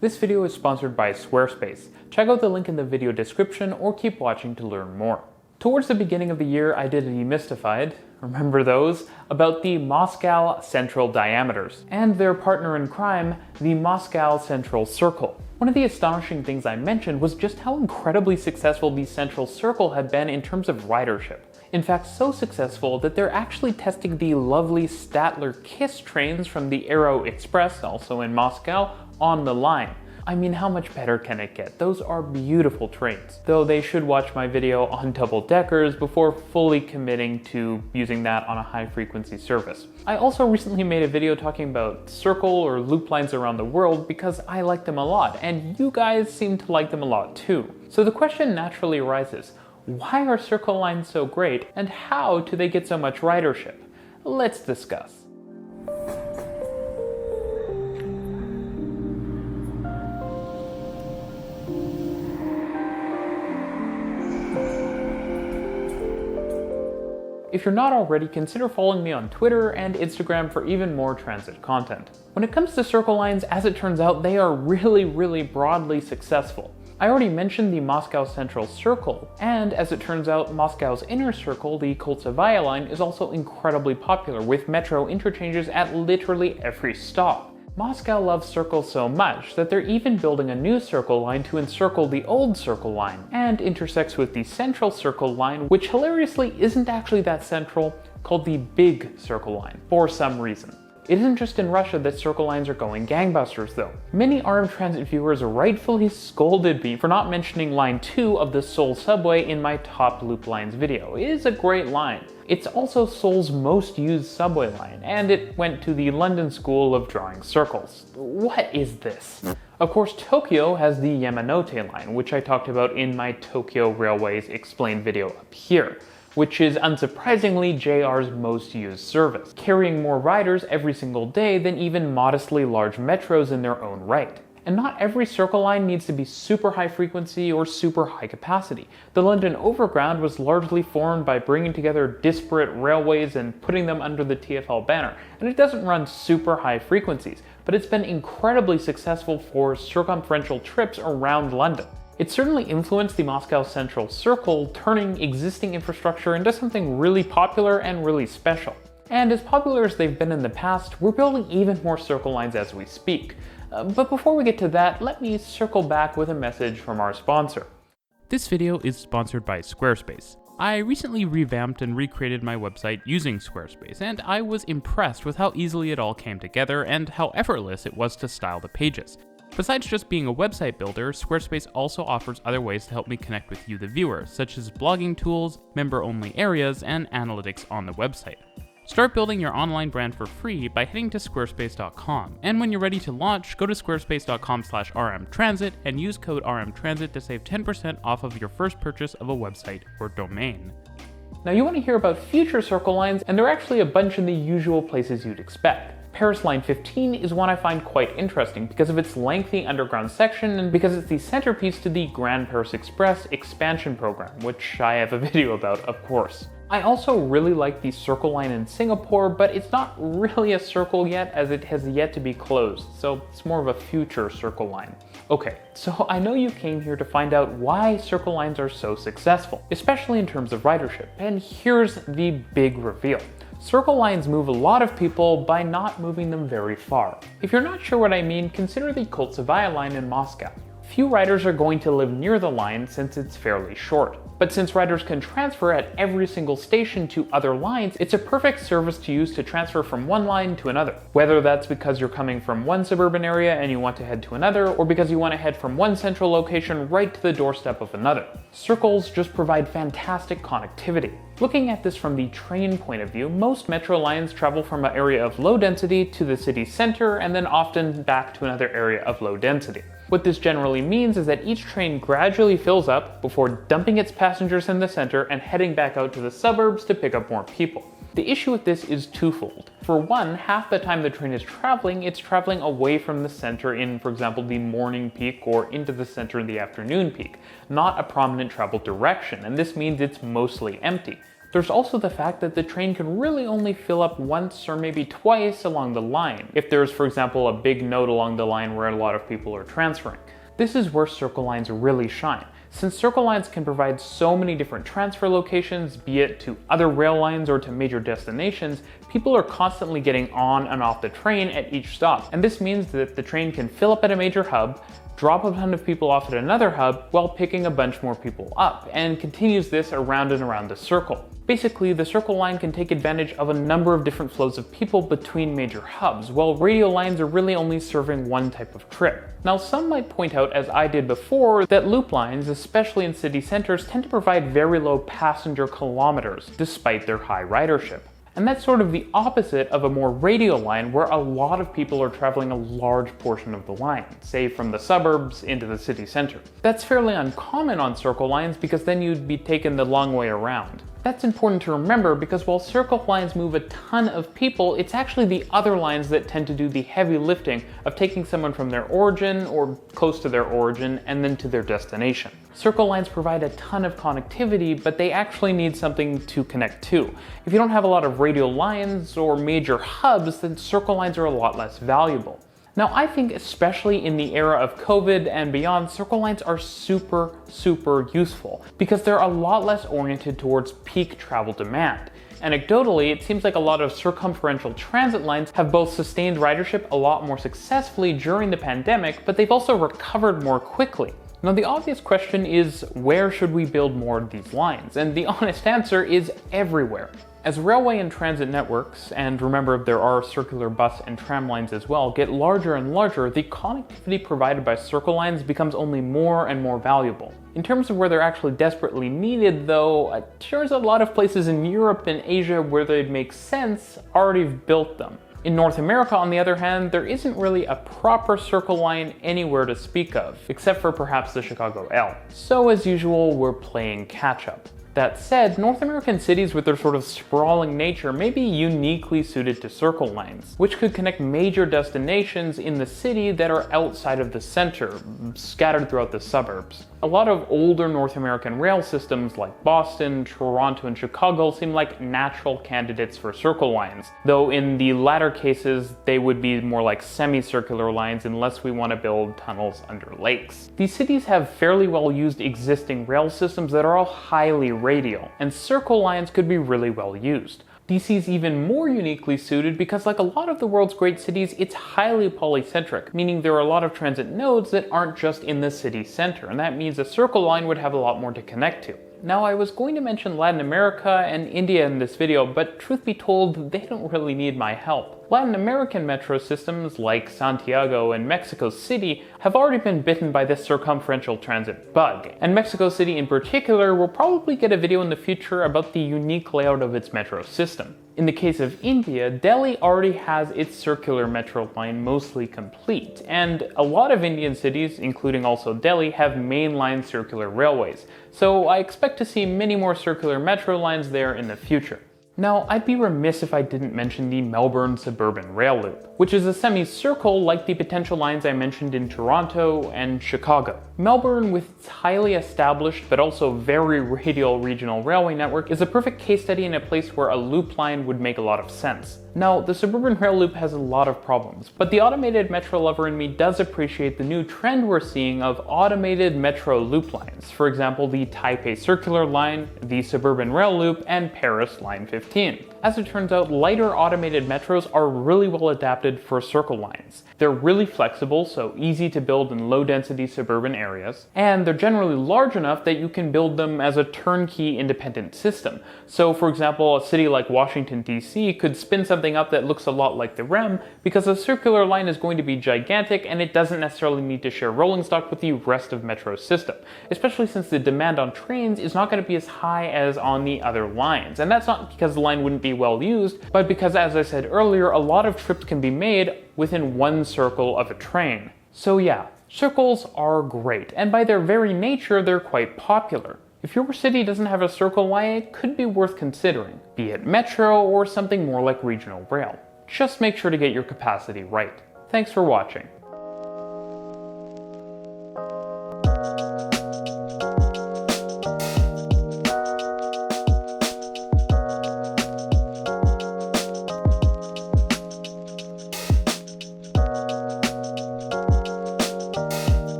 This video is sponsored by Squarespace. Check out the link in the video description or keep watching to learn more. Towards the beginning of the year, I did a Demystified, remember those, about the Moscow central diameters, and their partner in crime, the Moscow central circle. One of the astonishing things I mentioned was just how incredibly successful the central circle had been in terms of ridership. In fact, so successful that they're actually testing the lovely Statler Kiss trains from the Aero Express, also in Moscow, on the line. I mean, how much better can it get? Those are beautiful trains. Though they should watch my video on double-deckers before fully committing to using that on a high-frequency service. I also recently made a video talking about circle or loop lines around the world because I like them a lot, and you guys seem to like them a lot too. So the question naturally arises, why are circle lines so great, and how do they get so much ridership? Let's discuss. If you're not already, consider following me on Twitter and Instagram for even more transit content. When it comes to circle lines, as it turns out, they are really broadly successful. I already mentioned the Moscow Central Circle, and as it turns out, Moscow's inner circle, the Koltsevaya line, is also incredibly popular, with metro interchanges at literally every stop. Moscow loves circles so much that they're even building a new circle line to encircle the old circle line, and intersects with the central circle line, which hilariously isn't actually that central, called the big circle line, for some reason. It isn't just in Russia that circle lines are going gangbusters though. Many armed transit viewers rightfully scolded me for not mentioning line 2 of the Seoul subway in my top loop lines video. It is a great line. It's also Seoul's most used subway line, and it went to the London School of Drawing Circles. What is this? Of course, Tokyo has the Yamanote line, which I talked about in my Tokyo Railways Explained video up here, which is unsurprisingly JR's most used service, carrying more riders every single day than even modestly large metros in their own right. And not every circle line needs to be super high frequency or super high capacity. The London Overground was largely formed by bringing together disparate railways and putting them under the TfL banner, and it doesn't run super high frequencies, but it's been incredibly successful for circumferential trips around London. It certainly influenced the Moscow Central Circle, turning existing infrastructure into something really popular and really special. And as popular as they've been in the past, we're building even more circle lines as we speak. But before we get to that, let me circle back with a message from our sponsor. This video is sponsored by Squarespace. I recently revamped and recreated my website using Squarespace, and I was impressed with how easily it all came together and how effortless it was to style the pages. Besides just being a website builder, Squarespace also offers other ways to help me connect with you, the viewer, such as blogging tools, member-only areas, and analytics on the website. Start building your online brand for free by heading to squarespace.com, and when you're ready to launch, go to squarespace.com/rmtransit and use code rmtransit to save 10% off of your first purchase of a website or domain. Now you want to hear about future circle lines, and there are actually a bunch in the usual places you'd expect. Paris Line 15 is one I find quite interesting because of its lengthy underground section and because it's the centerpiece to the Grand Paris Express expansion program, which I have a video about, of course. I also really like the circle line in Singapore, but it's not really a circle yet as it has yet to be closed, so it's more of a future circle line. Okay, so I know you came here to find out why circle lines are so successful, especially in terms of ridership, and here's the big reveal. Circle lines move a lot of people by not moving them very far. If you're not sure what I mean, consider the Koltsevaya line in Moscow. Few riders are going to live near the line since it's fairly short. But since riders can transfer at every single station to other lines, it's a perfect service to use to transfer from one line to another. Whether that's because you're coming from one suburban area and you want to head to another, or because you want to head from one central location right to the doorstep of another. Circles just provide fantastic connectivity. Looking at this from the train point of view, most metro lines travel from an area of low density to the city center and then often back to another area of low density. What this generally means is that each train gradually fills up before dumping its passengers in the center and heading back out to the suburbs to pick up more people. The issue with this is twofold. For one, half the time the train is traveling, it's traveling away from the center in, for example, the morning peak or into the center in the afternoon peak, not a prominent travel direction, and this means it's mostly empty. There's also the fact that the train can really only fill up once or maybe twice along the line, if there's, for example, a big node along the line where a lot of people are transferring. This is where Circle lines really shine. Since Circle lines can provide so many different transfer locations, be it to other rail lines or to major destinations, people are constantly getting on and off the train at each stop. And this means that the train can fill up at a major hub, drop a ton of people off at another hub while picking a bunch more people up, and continues this around and around the circle. Basically, the Circle line can take advantage of a number of different flows of people between major hubs, while radial lines are really only serving one type of trip. Now, some might point out, as I did before, that loop lines, especially in city centers, tend to provide very low passenger kilometers, despite their high ridership. And that's sort of the opposite of a more radial line where a lot of people are traveling a large portion of the line, say from the suburbs into the city center. That's fairly uncommon on Circle lines because then you'd be taken the long way around. That's important to remember because while Circle lines move a ton of people, it's actually the other lines that tend to do the heavy lifting of taking someone from their origin or close to their origin and then to their destination. Circle lines provide a ton of connectivity, but they actually need something to connect to. If you don't have a lot of radial lines or major hubs, then Circle lines are a lot less valuable. Now, I think especially in the era of COVID and beyond, Circle lines are super useful because they're a lot less oriented towards peak travel demand. Anecdotally, it seems like a lot of circumferential transit lines have both sustained ridership a lot more successfully during the pandemic, but they've also recovered more quickly. Now, the obvious question is, where should we build more of these lines? And the honest answer is everywhere. As railway and transit networks, and remember there are circular bus and tram lines as well, get larger and larger, the connectivity provided by Circle lines becomes only more and more valuable. In terms of where they're actually desperately needed though, there's a lot of places in Europe and Asia where they'd make sense already have built them. In North America, on the other hand, there isn't really a proper Circle line anywhere to speak of, except for perhaps the Chicago L. So as usual, we're playing catch up. That said, North American cities with their sort of sprawling nature may be uniquely suited to Circle lines, which could connect major destinations in the city that are outside of the center, scattered throughout the suburbs. A lot of older North American rail systems like Boston, Toronto, and Chicago seem like natural candidates for Circle lines, though in the latter cases they would be more like semicircular lines unless we want to build tunnels under lakes. These cities have fairly well used existing rail systems that are all highly radial, and Circle lines could be really well used. DC is even more uniquely suited because, like a lot of the world's great cities, it's highly polycentric, meaning there are a lot of transit nodes that aren't just in the city center, and that means a Circle line would have a lot more to connect to. Now, I was going to mention Latin America and India in this video, but truth be told, they don't really need my help. Latin American metro systems like Santiago and Mexico City have already been bitten by this circumferential transit bug, and Mexico City in particular will probably get a video in the future about the unique layout of its metro system. In the case of India, Delhi already has its circular metro line mostly complete, and a lot of Indian cities, including also Delhi, have mainline circular railways, so I expect to see many more circular metro lines there in the future. Now, I'd be remiss if I didn't mention the Melbourne Suburban Rail Loop, which is a semicircle like the potential lines I mentioned in Toronto and Chicago. Melbourne, with its highly established but also very radial regional railway network, is a perfect case study in a place where a loop line would make a lot of sense. Now, the Suburban Rail Loop has a lot of problems, but the automated metro lover in me does appreciate the new trend we're seeing of automated metro loop lines. For example, the Taipei Circular Line, the Suburban Rail Loop, and Paris Line 15. As it turns out, lighter automated metros are really well adapted for Circle lines. They're really flexible, so easy to build in low-density suburban areas, and they're generally large enough that you can build them as a turnkey independent system. So, for example, a city like Washington, D.C. could spin something up that looks a lot like the REM because a circular line is going to be gigantic and it doesn't necessarily need to share rolling stock with the rest of Metro's system, especially since the demand on trains is not going to be as high as on the other lines. And that's not because the line wouldn't be well used, but because, as I said earlier, a lot of trips can be made within one circle of a train. So yeah, circles are great, and by their very nature, they're quite popular. If your city doesn't have a circle line, it could be worth considering, be it metro or something more like regional rail. Just make sure to get your capacity right. Thanks for watching.